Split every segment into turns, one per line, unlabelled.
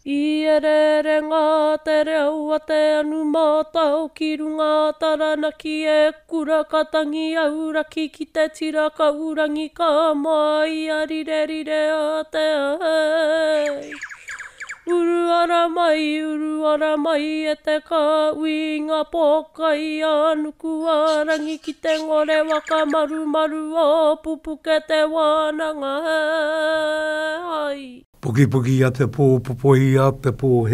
I ere ngā te reo a te anu mātau ki runga taranaki e kura katangi auraki ki te tira ka urangi ka mai a rire rire a te ai. Uru ara mai e te ka ui ngā pokai anuku arangi ki te ngore waka maru maru o pupuke te wānanga ai.
Puki puki a te pō, popoi a te pō,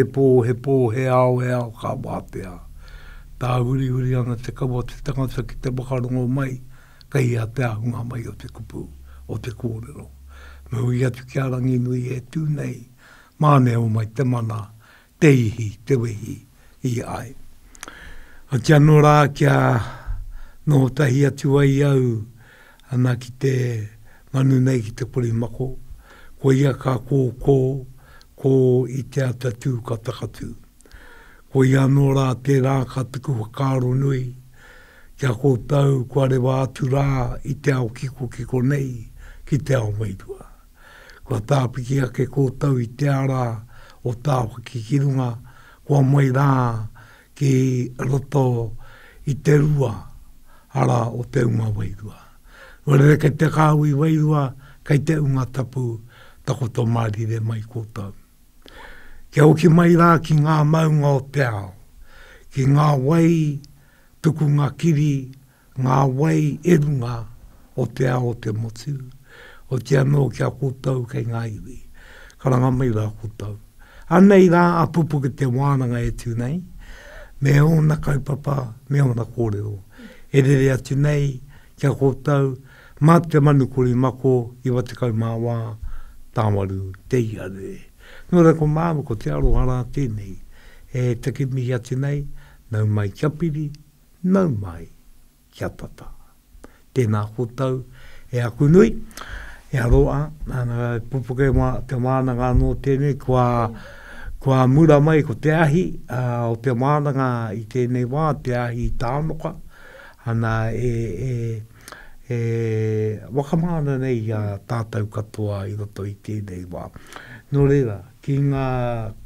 he ao ka wātea. Tā uri uri ana te kaua te tangata ki te wakarongo mai, kai a te ahunga mai o te kupu, o te kōrero. Me ui atu ki arangi nui e tūnei, māne o mai te mana, te ihi, te wehi, i ai. A kia no rā kia no tahi atu ai au, ana ki te manu nei ki te puri mako, ko ia ka ko i te atatu ka takatu. Ko ia no rā te rā ka tuku whakaro nui, kia kōtau kua rewa atu rā i te ao kiko nei ki te ao mairua. Kua tāpiki ake kōtau i te ara o tā whakikirunga, kua mai rā ki roto i te rua ara o te unga wairua. Ore kei te kāui wairua, kei te unga tapu, takoto marire mai kōtau. Kia oki mai rā ki ngā maunga o te ao, ki ngā wai tuku ngā kiri, ngā wai erunga o te ao o te motu, o te anō kia kōtau kei ngā iwi. Karanga mai rā kōtau. Anei rā a pupu ki te wānanga e tūnei, me ona kaupapa, me ona kōrero. E rere atu nei, kia kōtau, mā te manukuri mako, i watekau mā wā, tāmaru, te iare. Nō rei ko māmu ko te arohara tēnei, e take mihi atu nei, nau mai kia piri, nau mai kia tata. Tēnā kōtau, e aku nui, e aroa, pupuke te mānanga no tēnei, kua mura mai ko te ahi, o te mānanga i tēnei wā, te ahi tānoka, ana wakamana nei a tātou katoa i roto i tēnei wā. Nō reira, ki ngā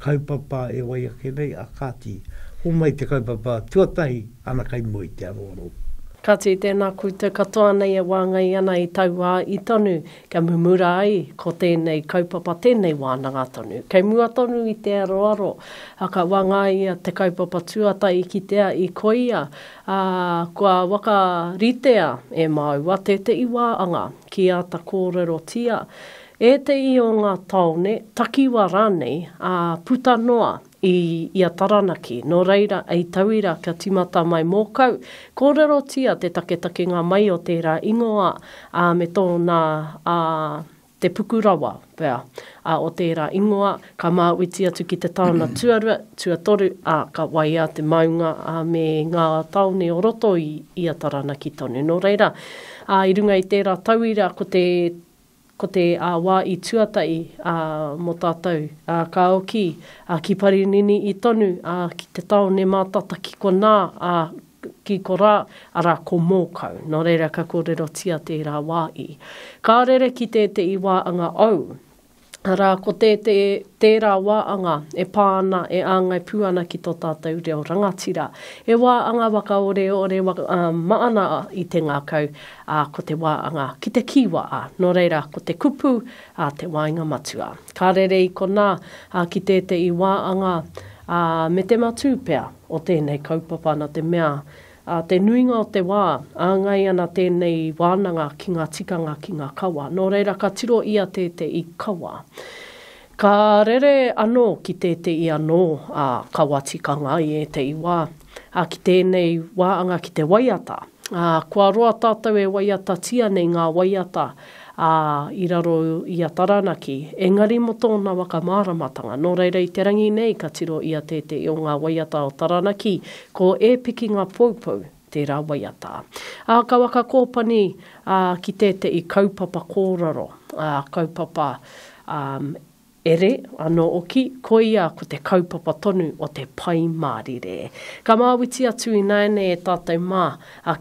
kaupapa e wai ake nei a kāti, o mai te kaupapa tuatahi ana kai moi te aroaro.
Kati tēnā kui te katoa nei e wāngai ana i taua i tonu, ka mumura ai ko tēnei kaupapa tēnei wānanga tonu. Kei mua tonu i te aroaro, a ka wāngai a te kaupapa tuatai ki tea i koia, kua waka ritea e mau a te iwaanga ki a ta kōrero tia. E te i o ngā taone, takiwa rānei, puta noa i a taranaki. Nō reira, ei tauira ka timata mai mōkau. Kōrero tia te take ngā mai o tērā ingoa me tōna te pukurawa, pēr, o tērā ingoa, ka māwiti atu ki te tāna tuarua, tuatoru, ka waia te maunga me ngā taone o roto i a taranaki tonu. Nō reira, i runga i tērā tauira ko te wā i tuatai mo tātou, ka oki, ki parinini i tonu, ki te taone mātata ki ko nā, ki ko rā, ara ko mōkau. Nō reira ka kōrero tia tērā wā i. Ka rere ki te i wāanga au, ara ko tērā wāanga e pāna, e āngai puana ki tō tātou reo rangatira. E wāanga waka ore maana i te ngākau, ko te wāanga ki te kiwa nō reira ko te kupu, te wāinga matua. Ka rere i ko nā, ki te i wāanga, me te matūpea o tēnei kaupapana te mea, te nuinga o te wā, āngai ana tēnei wānanga ki ngā tikanga ki ngā kawa. Nō reira ka tiro ia te i kawa. Ka rere anō ki te i anō kawa tikanga i te i wā, ki tēnei wāanga ki te waiata. Kua roa tātou e waiata tia nei ngā waiata, i raro i a taranaki, engari mo tōna waka māramatanga. Nō reira i te rangi nei ka tiro i a te o ngā waiata o taranaki, ko e piki ngā poupou tērā waiata. Ka waka kōpani ki te i kaupapa kōraro, kaupapa ere, anō oki, ko ia ko te kaupapa tonu o te pai mārire. Ka māwiti atu i nāne e tātou mā,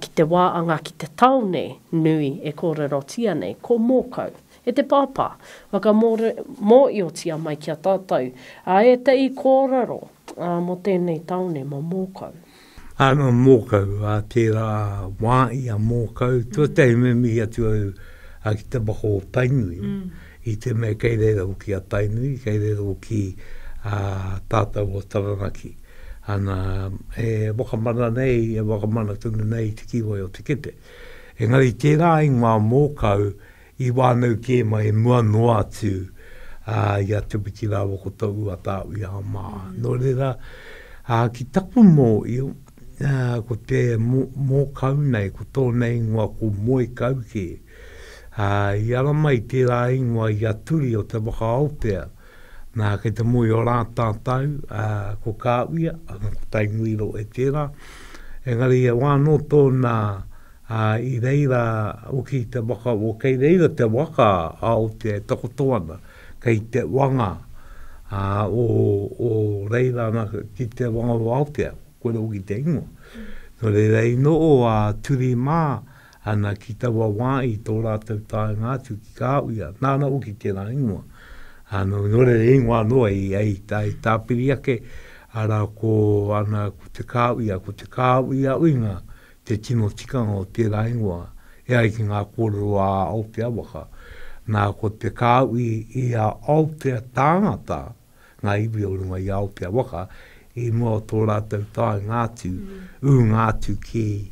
ki te wāanga ki te taone nui e kōrero tia nei, ko mōkau. e te pāpā, waka mō i o tia mai kia tātou. E te I kōrero, mo tēnei taone, mo mōkau.
Ano mōkau, tērā wā I a mōkau, tua tei me mi atu a ki te bako o Tainui. I te mea kei reira o ki a Tainui, kei reira o ki tātou o Taranaki. Ana e wakamana nei, e wakamana tunu nei te kiwai o te kete. Engari tērā I ngā mōkau I wānau ke mai mua noa atu I a tupiti rā wako tau a tāu I a mā. Nō reira, ki tapu mō iu, ko te mōkau nei, ko tō nei ngā ko moe kau ke. I ara mai tērā I ngā I a turi o te waka Aotea. Nā kei te moe o rā tātau, ko kāwia, ko Tainui ro e tērā. Engari e wāno tōna I reira o ki te waka, o kei reira te waka Aotea e takotoana, kei te wanga o reira na ki te wanga o Aotea, koe o ki te ingoa. No reira I no o turi mā, ana ki tawa wāi tō rātou tāi ngātu ki kāwia, nāna o ki tērā ingoa. Ano nore ingoa noa I tāpiri ake, ara ko ana ko te kāwia uinga, te tino tikanga o tērā ingoa, e ai ki ngā kōrero a Aotea waka. Nā ko te kāwi I a Aotea tāngata, ngā iwi o runga I Aotea waka, I mua tō rātou tāi ngātu, ngātu ki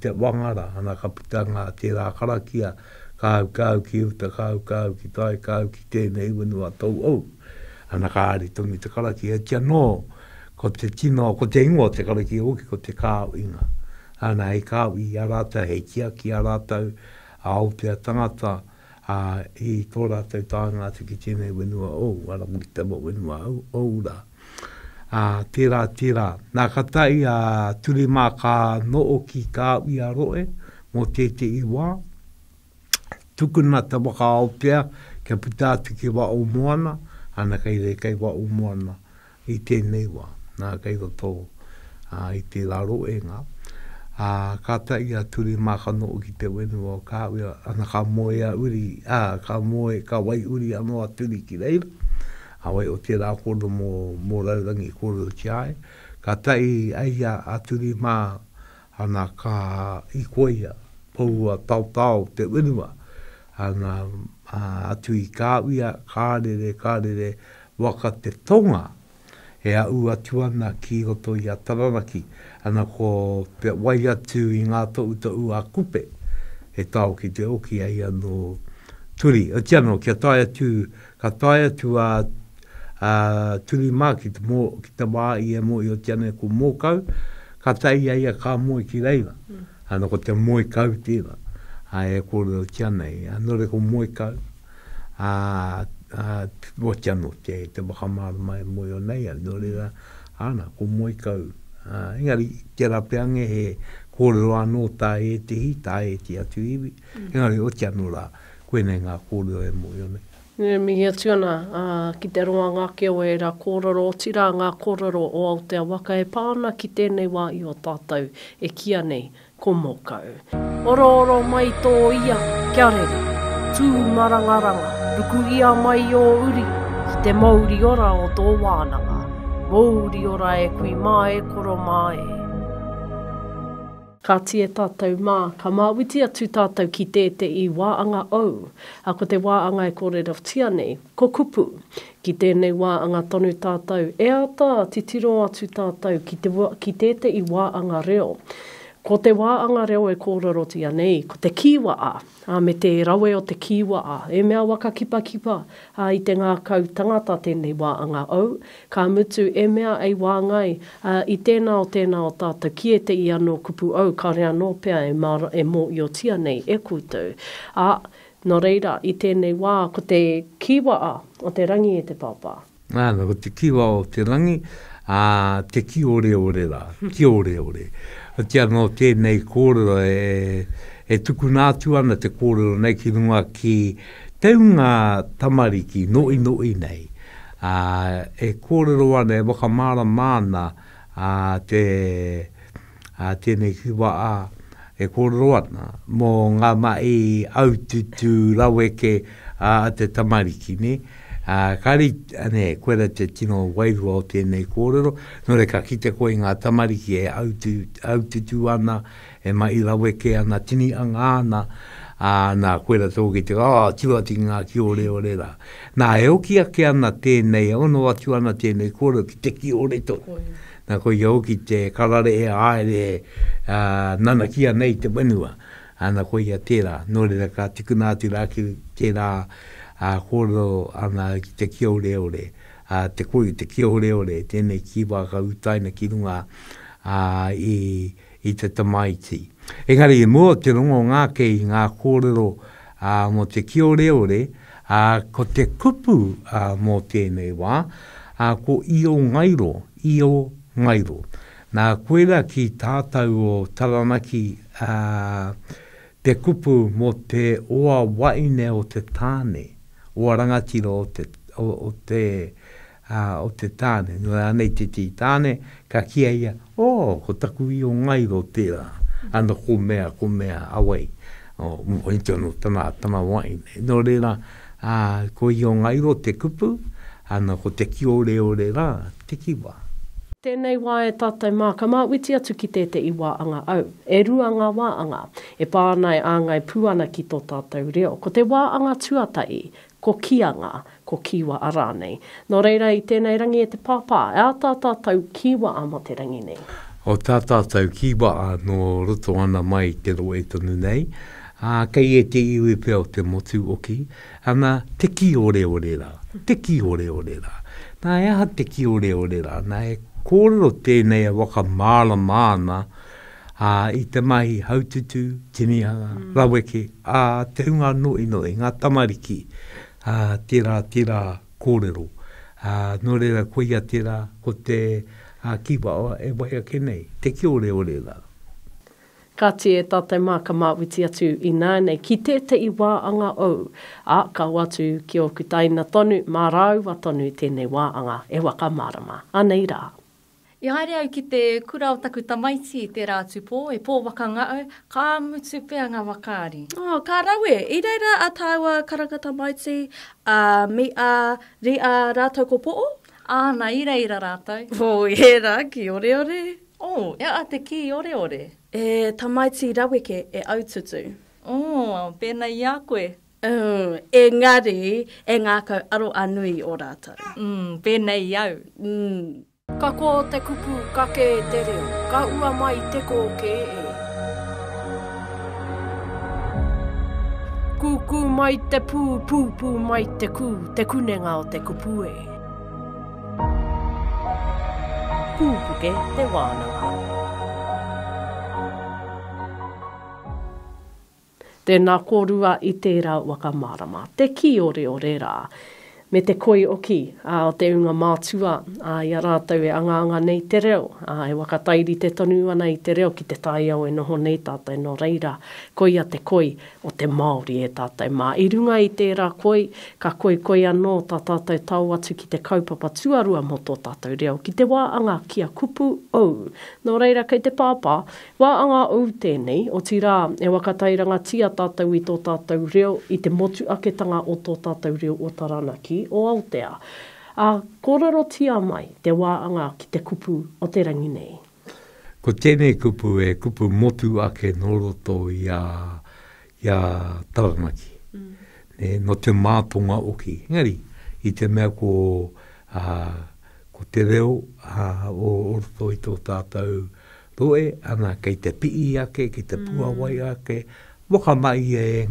te wangara, ana ka putanga tērā karakia, kāu ki uta, kāu ki tai, kāu ki tēnei wenua tau au. Ana ka ari tongi te karaki, e tia no, ko te tino, ko te ingoa te karaki oki, ko te kāu inga. Ana e kāu I a rātou, hei kia ki a rātou, a Aotea tangata, I tō rātou tāngata ki tēnei wenua au, ara mui te mo wenua au rā. Tērā. Nā katai turi mā ka noo ki kāu I a roe, mo te I wā. Tukuna te waka Aotea, kia putātu ki wā o moana, ana kei wā o moana I tēnei wā. Nā kei roto I te raro e ngā. Kātai a turi mā ka noo ki te wenua o kāwia, ana ka moe a uri, ka wai uri anō a turi ki reira. Awai o tērā kōro mō raurangi kōro tiae. Kātai a turi mā, ana ka I koia, pou a tau te wenua. Ana atu I kāwia, kārere, waka te tonga, e au atu ana ki roto I a Taranaki, ana ko te wai atu I ngā tau a kupe, e tau ki te oki ai anō turi. O tiano, ka tai atu a turi mā ki te wā I e mo I o tiane ko mōkau, ka tai ai a kā moe ki reira, ana ko te moe kau tēra. E kōrero tianei, nore ko moe kau, o tiano te wakamara mai moe o nei, nore ra, ana, ko moe kau. Engari, te rapeange he kōrero anō tā e te hi, tā e te atu iwi. Engari, o tiano ra, koe nei ngā kōrero e moe o nei.
Mihi atu ana, ki te roa ngāke o e ra kōrero, o tira ngā kōrero o Aotea waka e pāna ki tēnei wā I o tātou e kia nei, ko mōkau. Oro mai tō ia, kia rere, tū marangaranga, ruku ia mai o uri, ki te mauri ora o tō wānanga, mauri ora e kui mai koro mai. Ka tie tātou mā, ka māwiti atu tātou ki I wāanga au, a ko te wāanga e kōrero tianei, ko kupu, ki tēnei wāanga tonu tātou, e ata titiro atu tātou ki I wāanga reo. Ko te wāanga reo e kōrero tianei, ko te kiwaa, me te rawe o te kiwaa, e mea waka kipa I te ngā kau tangata tēnei wāanga au, ka mutu e mea ei wāngai I tēnā o tātou ki e te I anō kupu au, ka rea nō pea e mō I o tianei e kūtou. No reira, I tēnei wā, ko te kiwaa o te rangi e te pāpā.
Ko te kiwaa o te rangi, te ki ore rā, ki ore. Tia no tēnei kōrero e tukunātu ana te kōrero nei ki runga ki teunga tamariki noi nei. E kōrero ana e wakamara mana tēnei ki waa e kōrero ana, mō ngā mai au tutu raweke a te tamariki, ne? Kari, koe ra te tino wairua o tēnei kōrero, no re ka kite koe ngā tamariki e au tutu ana, e mai raweke ana, tini anga ana, nā koe ra tō ki te, tiwati ngā ki ore ore ra. Nā e oki ake ana tēnei, ono atu ana tēnei kōrero ki te ki ore to. Nā koe iau ki te karare e aere, nana kia nei te wenua. Nā koe ia tērā, no re ra ka tikunātu rā ki tērā, kōrero ana ki te ki ore ore, te koe te ki ore ore, tēnei ki waka utaina ki runga i te tamaiti. Engari, mua te rongo ngā kei ngā kōrero mo te ki ore ore, ko te kupu mo tēnei wā, ko io ngairo. Nā koera ki tātau o Taranaki, te kupu mo te oa waine o te tāne, o rangatiro o te tāne. No anei te tāne, ka kia ia, ko taku i o ngairo tērā. Ana ko mea awai. Mo i tono tama waine. No reira, ko i o ngairo te kupu, ana ko te ki ore rā, te kiwa.
Tēnei wā e tātai mā, ka mā witi atu ki te i wā anga au. E rua ngā wā anga, e pānai āngai pūana ki tō tātou reo. Ko te wā anga tuatai, ko kianga, ko kiwa ara nei. Nō reira i tēnei rangi e te pāpā, e a tātou kiwa a mo te rangi nei.
O tātou kiwa a no roto ana mai te roe tonu nei. Kei e te iwi peo te motu oki, ana te ki ore rā. Nā e aha te ki ore rā, nā e kōrero tēnei a waka māla māna i te mahi haututu, tinianga, raweke, te unga noi, ngā tamariki, tērā kōrero. No reira koia tērā, ko te kiwa e wai ake nei, te ki ore rā.
Ka te e tātai mā ka mawiti atu i nānei, ki te i wā anga au, ka watu ki o kutaina tonu, mā rau wa tonu tēnei wā anga, e waka marama. Anei rā.
I haere au ki te kura o taku tamaiti i te rātu pō, e pō waka ngau, ka mutu pēr ngā wakaari.
Ka rawe, i reira a tāua karaka tamaiti, mi a ria rātou ko pō?
Āna, i reira rātou.
Era, ki ore.
A te ki ore.
E tamaiti raweke e aututu.
Pēnei a koe.
Engari, e ngākau aro anui o rātou.
Pēnei au.
Ka ko te kupu kake te reo, ka ua mai te ko ke e. Kuku mai te pū mai te kunenga o te kupu e. Pūpuke te wānanga. Tēnā kōrua i tērā waka marama, te ki ore rā. Me te koi oki, o te unga mātua, i a rātou e anga nei te reo, e wakatairi te tonu ana i te reo ki te tai au e noho nei tātai no reira, koi a te koi o te Māori e tātai mā. I runga i tērā koi, ka koi anō tā tātou tau atu ki te kaupapa tuarua mo tō tātou reo, ki te wāanga kia kupu au. No reira kei te pāpā, wāanga au tēnei, o tirā e wakatairanga tia tātou i tō tātou reo, i te motu aketanga o tō tātou reo o Taranaki, o Aotea. Kōrero tia mai te wāanga ki te kupu o te rangi nei.
Ko tēnei kupu e kupu motu ake noroto i a Taranaki. No te mātonga oki. Ngari, i te mea ko te reo o oroto i tō tātou roe, ana kei te pii ake, kei te puawai ake, waka mai e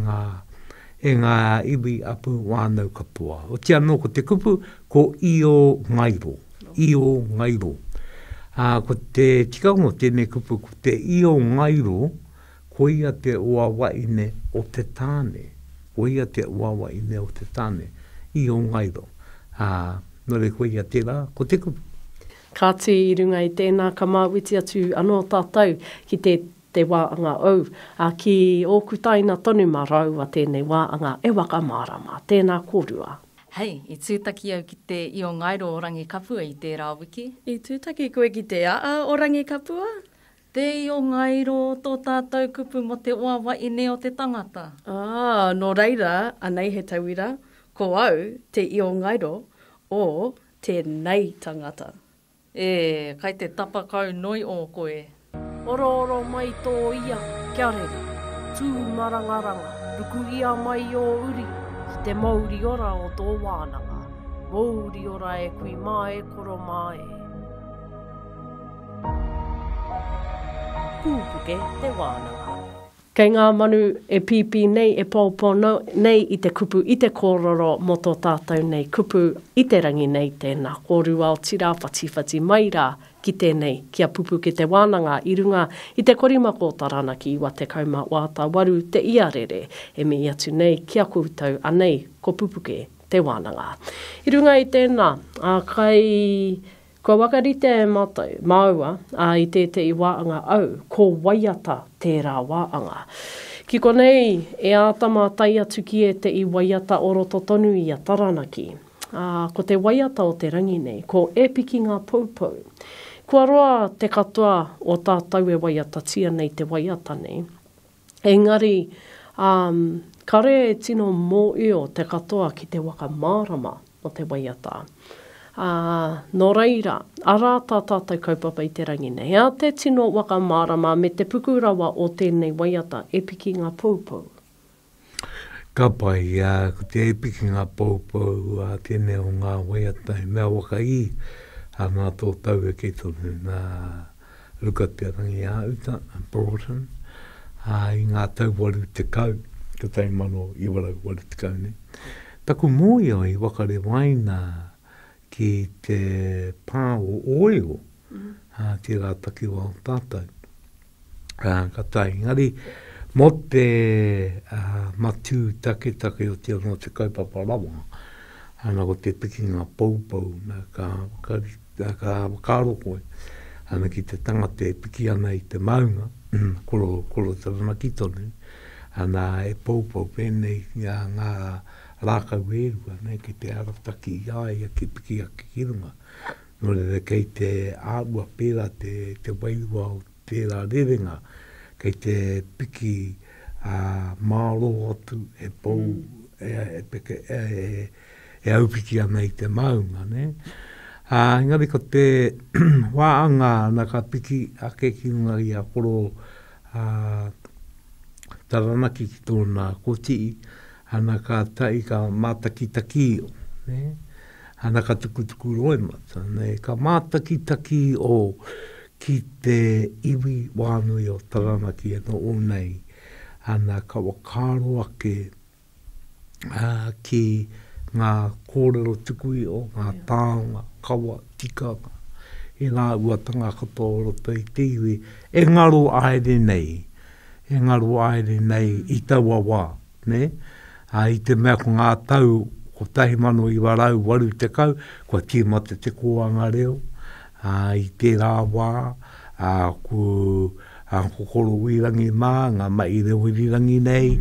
ngā iwi apu wānau kapua. O tia no ko te kupu, ko io ngairo. Ko te tikaungo tēnei kupu, ko te io ngairo, ko ia te oa waine o te tāne. Io ngairo. No re ko ia tērā, ko te kupu.
Ka te i runga i tēnā ka mawiti atu anō tātou ki te wāanga au, ki o kutaina tonu marau a tēnei wāanga e waka marama, tēnā kōrua.
Hei, i tūtaki au ki te i o ngairo o rangi kapua i tērā wiki.
I tūtaki koe ki te o rangi kapua?
te io ngairo tō tātou kupu mo te oawa i ne o te tangata.
No reira, anei he tauira, ko au te io ngairo o te nei tangata.
Kai te tapakau noi o koe.
Oro mai tō ia, kia rere, tū marangaranga, ruku ia mai o uri, ki te mauri ora o tō wānanga, mauri ora e kui mai koro mai. Pūpuke te wānanga. Kei ngā manu e pipi nei, e pōpō nei i te kupu i te kōroro mo tō tātou nei kupu i te rangi nei tēnā. Kōrua o tira whati mai rā ki tēnei, kia pupu ki te wānanga i runga i te korimako taranaki i wa te kauma wāta waru te iarere e me atu nei kia koutou anei ko pupuke te wānanga. I runga i tēnā, Kua wakarite e maua i tētei wāanga au, ko waiata tērā wāanga. Ki konei, e ātama tai atu ki e te i waiata o roto tonu i a taranaki. Ko te waiata o te rangi nei, ko e piki ngā poupou. Kua roa te katoa o tātou e waiata tia nei te waiata nei. Engari, kare e tino mō io te katoa ki te waka mārama o te waiata. Nō reira, ara tā tātou kaupapa i te rangi nei. A te tino waka mārama me te pukurawa o tēnei waiata e piki ngā poupou.
Ka pai, ko te e piki ngā poupou, tēnei o ngā waiata e mea waka i, nā tō tau e kei tonu nā rukatia rangi a uta, Broughton, i ngā tau waru te kau, te taimano i waru te kau ne. Taku mōi oi wakare waina, ki te pā o oeo, te rā taki wā o tātou. Ka tai, ngari, mo te matū take o te no te kaupapa rawa, ana ko te piki ngā poupou, na ka wakaro koe, ana ki te tangate e piki ana i te maunga, koro taranaki tonu, ana e poupou pēnei ngā rākau erua, ki te arataki ai, ki piki a kikirunga. Nō re kei te āua pēra, te wairua o tērā rerenga, kei te piki māro atu e pou, e aupiki ana i te maunga, ne? Engari ko te wāanga na ka piki a kikirunga i a koro taranaki ki tōna kotii, ana ka tai ka mātaki-taki o, ne? Ana ka tukutuku roe mata, ne? Ka mātaki-taki o ki te iwi wānui o taranaki e no o nei, ana ka wakaro ake ki ngā kōrero tukui o ngā tāonga, kawa, tikanga, e ngā uatanga katoa roto i te iwi, e ngaro aere nei, i taua wā, ne? I te mea ko ngā tau, ko tahi mano i warau waru te kau, kua tīmata te kōanga reo, i te rā wā, ko koro wirangi mā, ngā mai reo wirangi nei,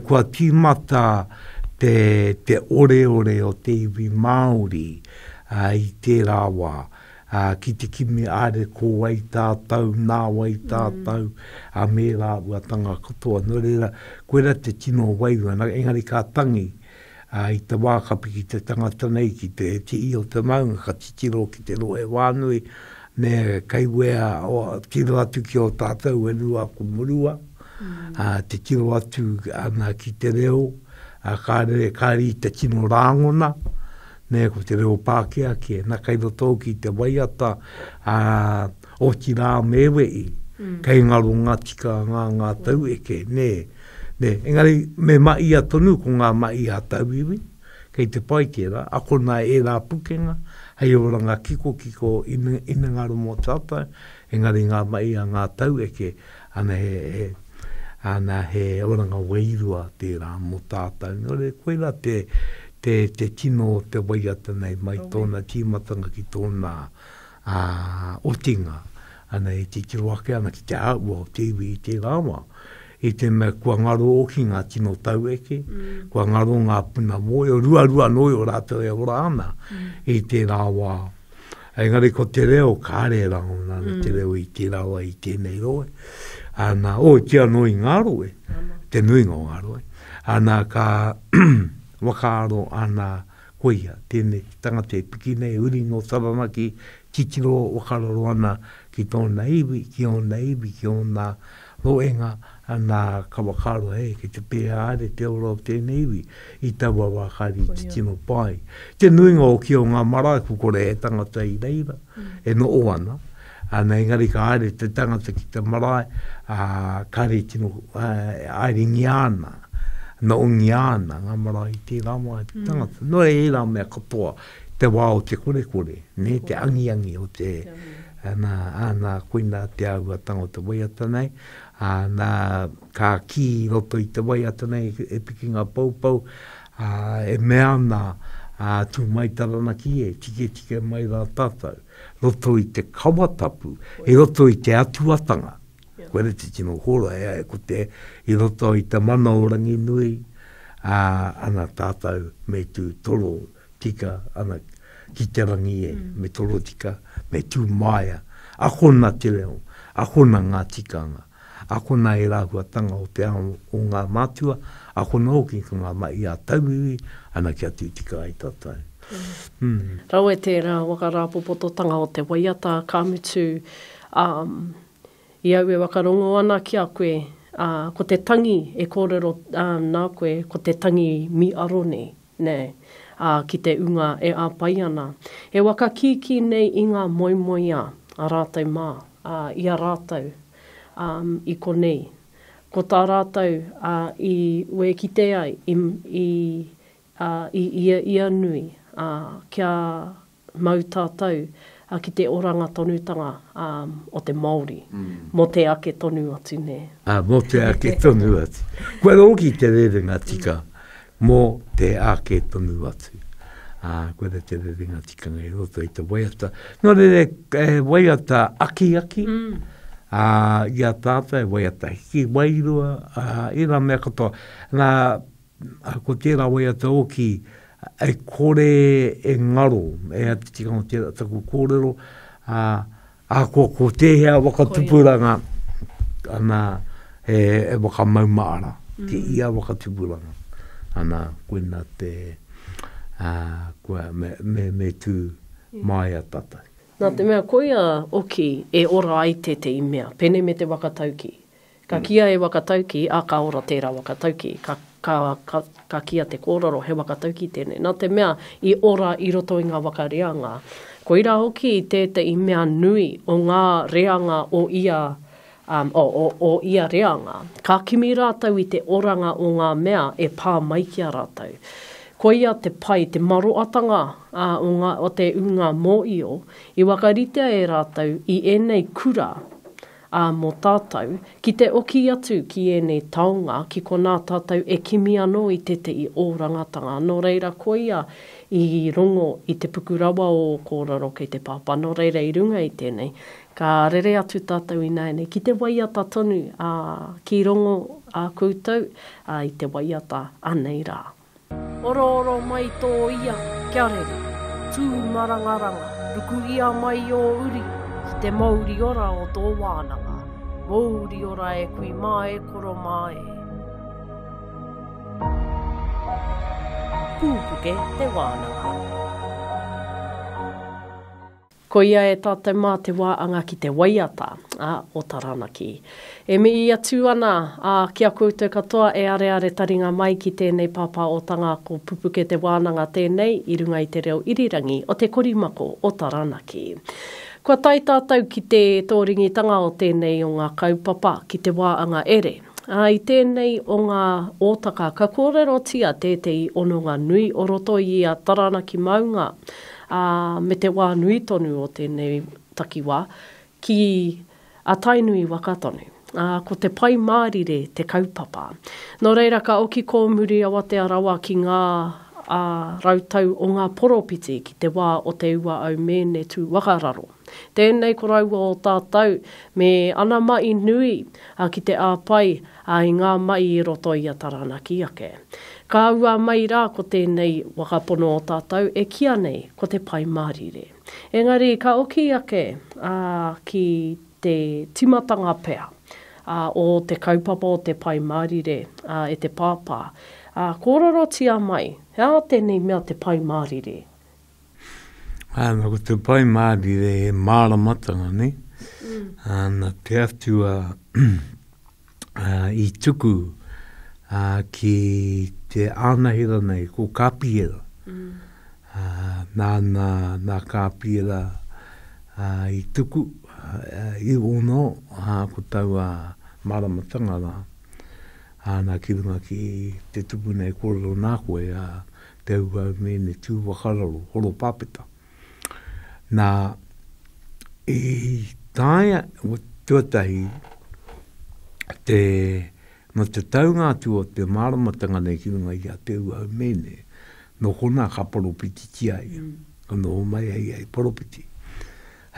kua tīmata te ore o te iwi Māori, i te rā wā, ki te kimi are ko wai tātou, nā wai tātou, me rā uatanga katoa. Nō reira, koe rā te tino wairua, engari ka tangi, i te wākapi ki te tangata nei, ki te i o te maunga, ka titiro ki te roe wānui, ne kai wea o tiro atu ki o tātou e rua ko murua, te tiro atu ana ki te reo, kāri te tino rāngona, ne ko te reo Pākehā ki na kai roto ki te waiata o ki rā mewei, kei ngaro ngā tika ngā tau eke, ne, engari me mai a tonu ko ngā mai a tau iwi, kei te pai tērā, ako nā e rā pukenga, hei ora ngā kiko ina ngaro mō tātai, engari ngā mai a ngā tau eke, ana he ora ngā weirua tērā mō tātai, nore koe rā te tino te waiata nei mai tōna tīmatanga ki tōna otinga, ana e te kiroake ana ki te aua o te iwi i te rāwa. I te mea kua ngaro oki ngā tino tau eke, kua ngaro ngā puna moe, o rua noi o rātou e ora ana, i te rāwa Engari ko te reo kāre rango nana te reo I te rawa I tēnei roe. Ana, kia nui ngā roe. Te nui ngā roe. Ana ka wakaaro ana koia, tēnei tangata e piki nei, uri no Taranaki, titiro wakararo ana ki tōna iwi, ki ona iwi, ki ona roenga, ana ka wakaro hei, ki te pēa are te ora o tēnei iwi, I taua wakari titino pai. Te nuinga o ki o ngā marae kukore e tangata I reira, e no o ana. Ana engari ka are te tangata ki te marae, kare tino aere ngiana, na o ngiana, ngā marae te rama te tangata. No e rā mea katoa, te wā o te kore, ne te angi o te, ana koina te aua tangata waiata nei, ana ka ki roto I te waiata nei, e piki ngā paupau, e mea na tū mai Taranaki e, tike mai rā tātou, roto I te kawatapu, e roto I te atuatanga, koere te tino hora e ko te, I roto I te mana orangi nui, ana tātou me tū toro tika, ana ki te rangi e, me toro tika, me tū maia, akona te reo, akona ngā tikanga, akona e rāhuatanga o te ao o ngā mātua, akona o ki ngā mai a tauiwi, ana kia tū tika ai tātou.
Rau e tērā wakarāpopototanga o te waiata kāmutu, I au e wakarongo ana ki a koe, ko te tangi e kōrero nā koe, ko te tangi mi arone, nei. Ki te unga e āpai ana. E waka kiki nei I ngā moimoia a rātou mā, I a rātou I konei. Ko tā rātou I ue ki te ai, I ia nui, kia mau tātou, ki te oranga tonutanga o te Māori, mo te ake tonu atu ne.
Mo te ake tonu atu. Koe rongi te rerenga tika, mo te ake tonu atu. Koe te rerenga tika ngai roto I te waiata. No re waiata aki. Ia tātai waiata hiki wairua, I rā mea katoa. Nā, ko tērā waiata oki, e kore e ngaro, e ati tika o tērā taku kōrero, ko te hea wakatupuranga, ana e wakamaumaara, ke ia wakatupuranga. Ana koina te, me tū mai a tata.
Nā te mea koia oki e ora ai te imea, pene me te wakatauki. Ka kia e wakatauki, ka ora tērā wakatauki, ka kia te kōrero he wakatauki tēnei. Nā te mea I ora I roto I ngā wakareanga. Ko ira hoki I tētai mea nui o ngā reanga o ia, o ia reanga. Ka kimi rātau I te oranga o ngā mea e pā mai ki a rātau. Ko ia te pai, te maroatanga o te unga mōio, I wakaritea e rātau I enei kura mō tātou, ki te oki atu ki enei taonga, ki ko nā tātou e kimi anō I te o rangatanga. Nō reira ko ia I rongo I te pukurawa o kōrero kei te pāpā, nō reira I runga I tēnei. Ka rere atu tātou I nei, ki te waiata tonu, ki rongo koutou, I te waiata anei rā. Oro mai tō ia, kia rere, tū marangaranga, ruku ia mai o uri, ki te mauri ora o tō wānanga, mauri ora e kui mai koro mai. Pūpuke te wānanga. Ko ia e tātou mā te wāanga ki te waiata o Taranaki. E me ia tū ana kia koutou katoa e are taringa mai ki tēnei pāpā o tanga ko pupuke te wānanga tēnei I runga I te reo irirangi o te korimako o Taranaki. Kua tai tātou ki te tōringitanga o tēnei o ngā kaupapa ki te wāanga ere. I tēnei o ngā ōtaka ka kōrero tia tētei ononga nui o roto I a Taranaki maunga. Me te wā nui tonu o tēnei takiwā, ki a tainui wakatonu. Ko te pai mārire te kaupapa. Nō reira ka oki ko muri Awatea rawa ki ngā rautau o ngā poropiti ki te wā o te ua au mene tū wakararo. Tēnei ko raua o tātou me ana mai nui ki te āpai I ngā mai I roto I a Taranaki ake. Ka ua mai rā ko tēnei wakapono o tātou, e kia nei ko te pai mārire. Engari, ka oki ake ki te timatanga pea o te kaupapa o te pai mārire e te pāpā. Kōrero tia mai, hea tēnei mea te pai mārire?
Ko te pai mārire e māramatanga, ne? Nā te atua i tuku ki te ānahira nei, ko kāpiera. Nā kāpiera i tuku, i ono, ko taua māramatanga rā. Nā kirunga ki te tupu nei kōrero nā koe, te ua mene tū wakararo, horo pāpeta. Nā, i tāia, tuatahi, no te taunga atu o te māramatanga nei kirunga i a te ua mene, no kona ka poropiti ti ai, no mai ai poropiti.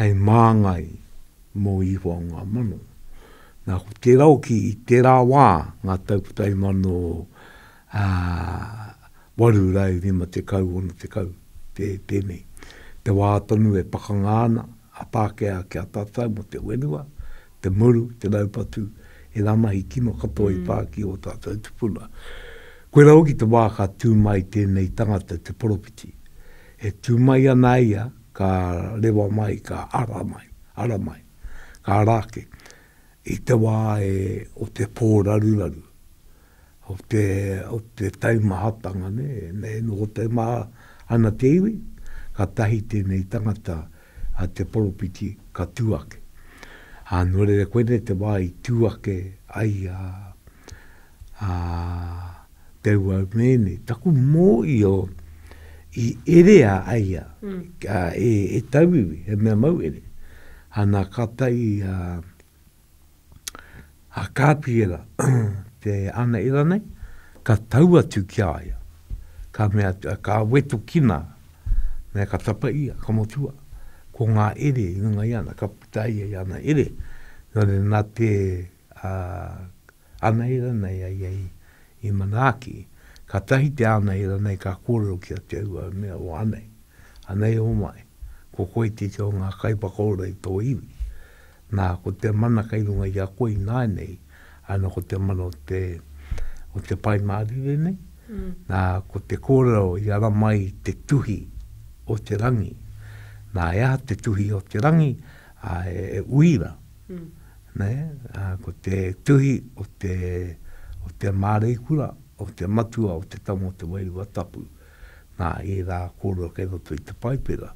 Hei māngai mō iho ngā mano. Nā ko te rau ki i te rā wā, ngā tauputai mano waru rai rima te kau ono te kau, tēnei. Te wā tonu e pakangāna, a Pākehā ki a tātou mo te wenua, te muru, te raupatu, e ramahi kino katoa i pāki o tātou tupuna. Koe rau ki te wā ka tūmai tēnei tangata te poropiti. E tūmai ana ia ka rewa mai, ka ara mai, ka rāke. I te wā o te pōraruraru, o te taimahatanga, no te mā ana te iwi, ka tahi tēnei tangata a te poropiti ka tūake. Nore re koene te wā i tūake ai te ua mene, taku mō i erea aia, e tauiwi, e mea mau ere. Nā katai a kāpiera te ana ira nei, ka tau atu ki aia, ka wetu kina, mea ka tapa ia, ka motua, ko ngā ere, i ngā iana, ka putai i ana ere, nā te ana ira nei ai i Manaki, ka tahi te ana ira nei ka kōrero ki a te ua mea o anei, anei o mai, ko koe te o ngā kaipakora i tō iwi. Nā, ko te mana kairunga i a koe nai nei, ana ko te mana o te pai mārire nei. Nā, ko te kōrero i ara mai te tuhi o te rangi. Nā, ea te tuhi o te rangi, e uira. Ko te tuhi o te māreikura, o te matua, o te tamo, o te wairua tapu. Nā, e rā kōrero kei roto i te paipera.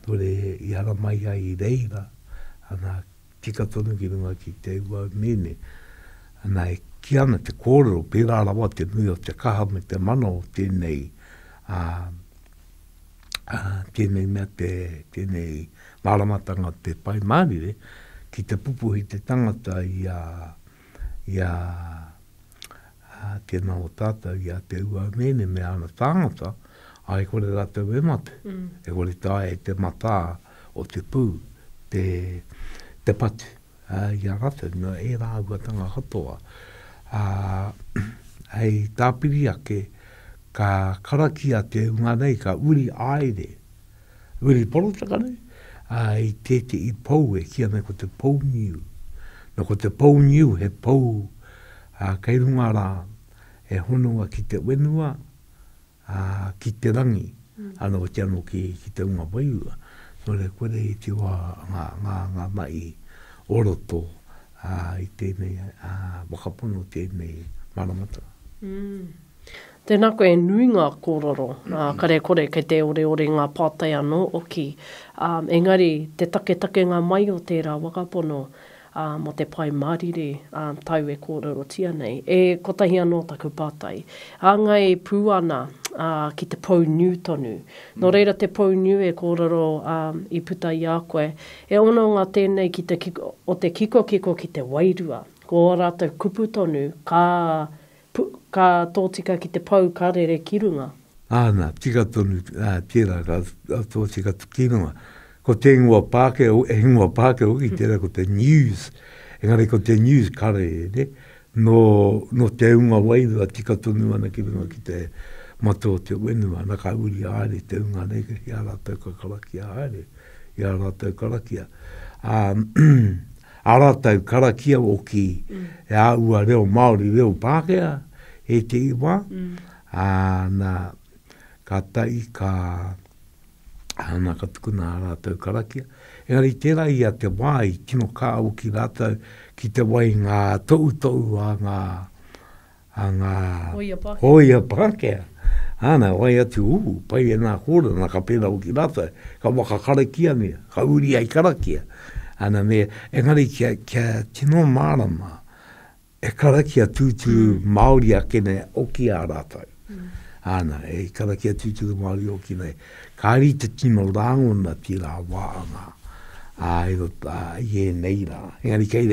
Tore i ara mai ai i reira, ana tika tonu ki runga ki te ua mene, ana e ki ana te kōrero, pērā rawa te nui o te kaha me te mana o tēnei, tēnei mea tēnei māramatanga te pai mārire, ki te pupuhi te tangata i tēnā o tātou i a te ua mene me ana tangata, ai kore rātou e mate. E kore tae te mata o te pū, te patu. I a rātou, no e rāuatanga katoa. Hei tāpiri ake, ka karaki a te unga nei, ka uri aere. Uri porotaka nei. I tete i pou e kia nei ko te pou niu. No ko te pou niu he pou kei runga rā e hononga ki te wenua, ki te rangi, ana o te ano ki te unga waiua. No le koere i te wā ngā mai oroto i tēnei wakapono tēnei maramata.
Tēnā koe nui ngā kōrero, kare kore kei te ore ngā pātai anō oki. Engari, te take ngā mai o tērā wakapono, mo te pai mārire tau e kōrero tia nei. E kotahi anō taku pātai. Ngai pū ana ki te pou niu tonu. No reira te pou niu e kōrero i puta i a koe. E ono ngā tēnei ki te o te kiko ki te wairua. Ko rātou kupu tonu, ka tōtika ki te pou karere kirunga.
Nā, tika tonu, tērā ka tōtika kirunga. Ko te ingoa Pākehā, ki tērā ko te news. Engari ko te news kare, no te unga wairua tika tonu ana ki runga ki te mato te wenua, na ka uri aere te unga nege, i a rātou ka karakia aere, i a rātou karakia. A rātou karakia o ki e a ua reo Māori, reo Pākehā, e te iwa, na ka tai ka ana ka tukuna a rātou karakia. Engari tērā i a te wai, tino ka au ki rātou, ki te wai ngā tou a ngā Oia Pākehā. Ana, wai atu pai e nā kōra, nā ka pēra o ki rātou, ka waka karakia mea, ka uri ai karakia. Ana me, engari kia tino mārama, e karakia tūturu Māori a kene o ki a rātou. Ana, e karakia tūturu Māori o ki nei. Ka ari te tino rāngona tira wāanga. E rota, i e nei rā. Engari kei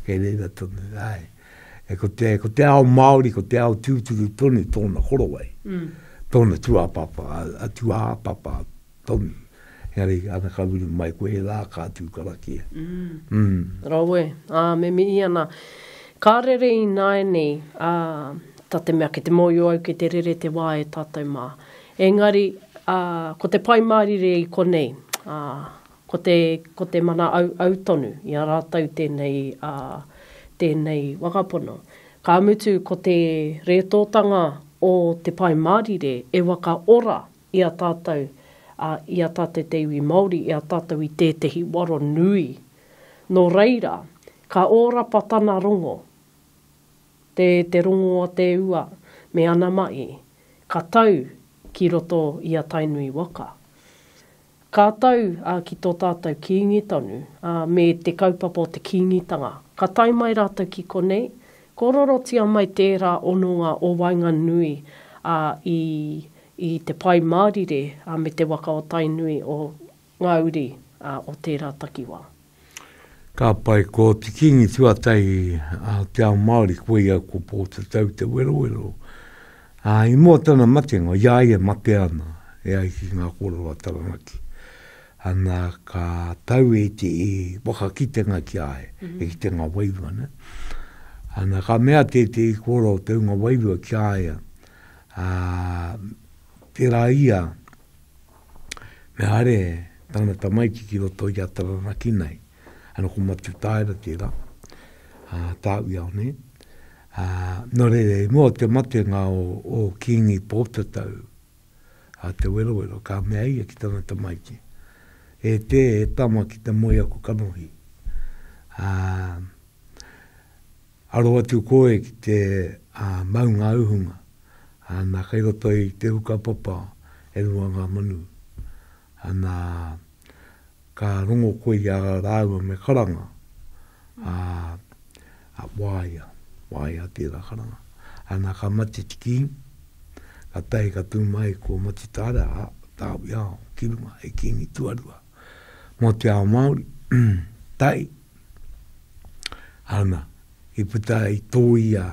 reira tonu, ai. E ko te ao Māori, ko te ao tūturu tonu tōna horowai. Tōna tuapapa, a tuapapa tonu. Engari, ana ka uru mai koe rā kā tūkarakia.
Raue, me mi ana. Ka rere i nai nei, ta te mea ki te moio au ki te rere te wā e tātou mā. Engari, ko te pai mārire i konei, ko te mana au tonu, i a rātou tēnei wakapono. Ka mutu ko te retotanga o te pai mārire e waka ora i a tātou te iwi Māori, i a tātou i tētehi waro nui. Nō reira, ka ora patana rongo, te rongo a te ua, me ana mai, ka tau ki roto i a tainui waka. Ka tau ki tō tātou kiingi tonu, me te kaupapa o te kiingitanga. Ka tai mai rātou ki konei, kororotia mai tērā ononga o wainga nui i te pai mārire me te waka o tainui o ngā uri o tērā takiwā.
Ka pai ko te kingi tuatai te ao Māori koe ia ko pō te tau te wero. I mua tana matenga, ia ia mate ana, e ai ki ngā kōrero a Taranaki. Ana ka tau e te waka kitenga ki ae, e ki te ngā wairua, ne? Ana ka mea te kōrero te ngā wairua ki ae, tērā ia, me are, tana tamaiki ki roto i a Taranaki nei. Ana ko matu tāera tērā, tāui au ne. Nō re, mua te matenga o kingi pōtatau, te wero, ka mea ia ki tana tamaiki. E tama ki te moia ko kanohi. Aro atu koe ki te maunga uhunga, nā kai roto i te huka papa, e rua ngā manu. Ka rongo koe i a rāua me karanga, wāia tērā karanga. Ana ka mate tiki, ka tai ka tū mai ko mate tāra, tāwi ao, kirunga, e kingi tuarua. Mō te ao Māori, tai, ana, i puta i tōia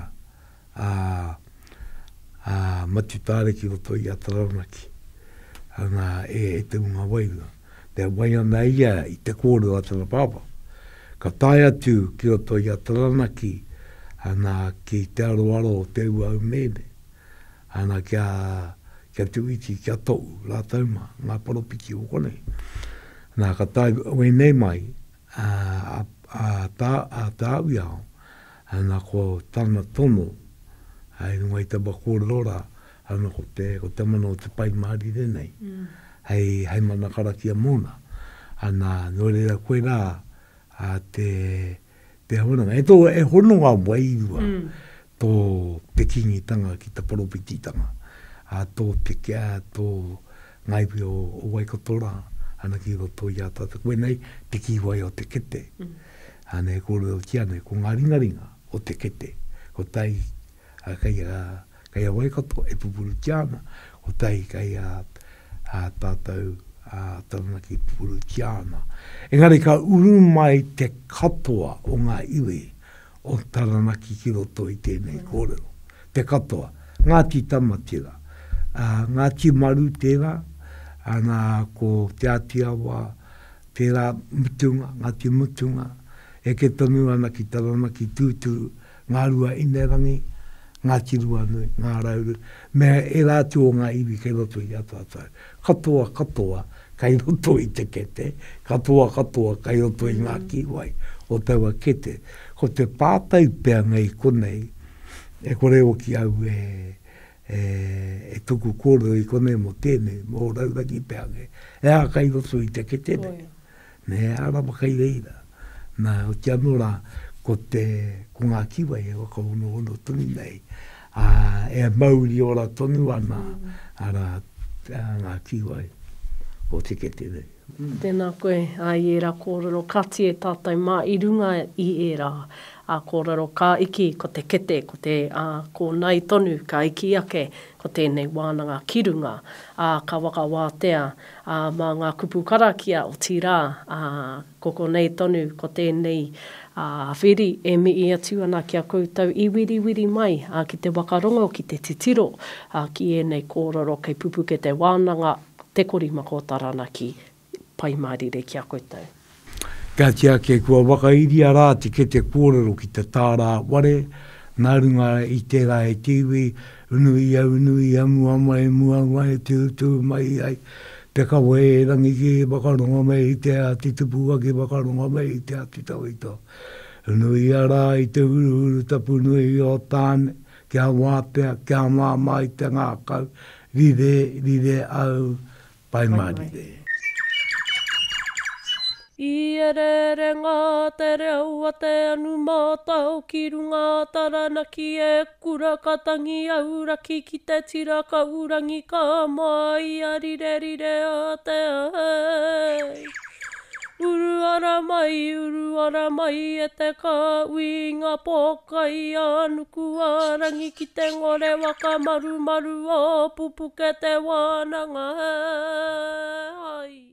mate tāra ki roto i a Taranaki. Ana, e te unga wairua. Te wai ana ia i te kōrero a tana pāpa. Ka tai atu ki roto i a Taranaki, ana ki te aroaro o te ua au mene. Ana kia tuiti, kia tou, rā tauma, ngā paropiki o konei. Nā ka tai ue nei mai, tāwi au, ana ko tana tono, ai runga i taba kōrero, ana ko te mana o te pai mārire nei. Hei mana karakia mōna. Ana nōreira koe rā te honanga. E hononga wairua tō te kingitanga ki te paropititanga. Tō te kia, tō ngaipi o Waikatora. Ana ki roto i a tata. Koe nei, te kiwai o te kete. Ana e kōrero ki ane, ko ngā ringaringa o te kete. Ko tai, kai a Waikato, e pupuru tiana. Ko tai, kai a tātou Taranaki pupuru tiana. Engari ka uru mai te katoa o ngā iwi o Taranaki ki roto i tēnei kōrero. Te katoa. Ngāti tama tērā. Ngāti maru tērā. Ana ko te atiawa tērā mutunga, ngāti mutunga. E ke tonu ana ki Taranaki tūturu ngā rua inerangi, ngā tirua nui, ngā rauru, me e rātu o ngā iwi kei roto i atu atau. Katoa, katoa, kei roto i te kete, katoa, katoa, kei roto i ngā kiwai, o taua kete. Ko te pātai pēr ngai konei, e kore o ki au e tuku kōrero i konei mo tēnei, mo rauraki pēr ngai. E a kei roto i te kete nei. Ne ara makai reira. Nā, o te anora, ko ngā kiwai e waka ono tuni nei. E mauri ora tonu ana, ara ngā kiwai o te kete nei.
Tēnā koe, ai e rā kōrero, kati e tātai mā i runga i e rā. Kōrero ka iki ko te kete, ko nei tonu, ka iki ake, ko tēnei wānanga ki runga. Ka waka wātea, mā ngā kupu karakia o tirā, ko nei tonu, ko tēnei whiri e mi i atu ana ki a koutou i wiri mai, ki te wakarongo, ki te titiro, ki e nei kōrero kei pupuke te wānanga, te kori mako taranaki, pai mārire ki a koutou.
Ka tia ke kua wakairia rā te kete kōrero ki te tārā ware, nā runga i tērā e tiwi, unui amu ama e muanga e tū mai ai, te kawa e rangi ki wakaronga mai i te ati tupua ki wakaronga mai i te ati tawito. Unui ara i te uru tapu nui o tāne, kia wāpea, kia māma i te ngākau, rire au, pai mārire.
I ere ngā te reo a te anu mātau ki runga taranaki e kura katangi auraki ki te tiraka urangi ka mai a rire a te ai. Uru ara mai e te ka ui ngā pokai anuku arangi ki te ngore waka maru o pupuke te wānanga ai.